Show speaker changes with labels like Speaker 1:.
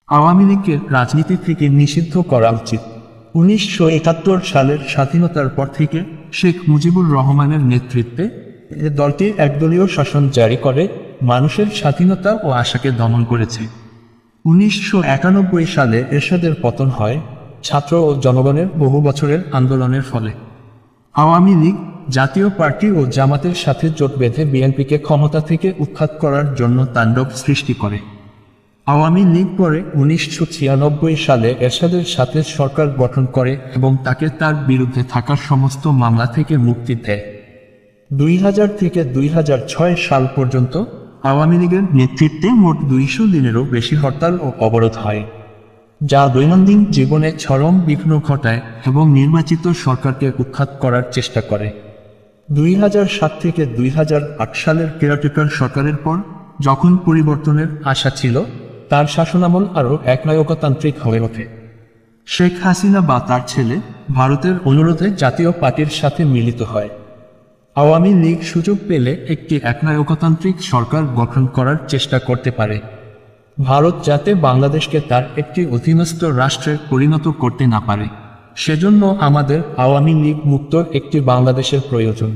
Speaker 1: আওয়ামী লীগকে রাজনীতি থেকে নিষিদ্ধ করা উচিত। ১৯৭১ সালের স্বাধীনতার পর থেকে শেখ মুজিবুর রহমানের নেতৃত্বে এ দলটি একদলীয় শাসন জারি করে মানুষের স্বাধীনতা ও আশাকে দমন করেছে। ১৯৯১ সালে এরশাদের পতন হয় ছাত্র ও জনগণের বহু বছরের আন্দোলনের ফলে। আওয়ামী লীগ জাতীয় পার্টি ও জামাতের সাথে জোট বেঁধে বিএনপিকে ক্ষমতা থেকে উৎখাত করার জন্য তাণ্ডব সৃষ্টি করে। আওয়ামী লীগ পরে ১৯৯৬ সালে এরশাদের সাথে সরকার গঠন করে এবং তাকে তার বিরুদ্ধে থাকা সমস্ত মামলা থেকে মুক্তি দেয়। ২০০০ থেকে ২০০৬ সাল পর্যন্ত আওয়ামী লীগের নেতৃত্বে মোট ২০০ দিনেরও বেশি হরতাল ও অবরোধ হয়, যা দৈনন্দিন জীবনে চরম বিঘ্ন ঘটায় এবং নির্বাচিত সরকারকে উৎখাত করার চেষ্টা করে। ২০০৭ থেকে ২০০৮ সালের কেয়ারটেকার সরকারের পর যখন পরিবর্তনের আশা ছিল, তার শাসনামল আরও একনায়কতান্ত্রিক হয়ে ওঠে। শেখ হাসিনা বা তার ছেলে ভারতের অনুরোধে জাতীয় পার্টির সাথে মিলিত হয়। আওয়ামী লীগ সুযোগ পেলে একটি একনায়কতান্ত্রিক সরকার গঠন করার চেষ্টা করতে পারে, ভারত যাতে বাংলাদেশকে তার একটি অধীনস্থ রাষ্ট্রে পরিণত করতে না পারে। সেজন্য আমাদের আওয়ামী লীগ মুক্ত একটি বাংলাদেশের প্রয়োজন।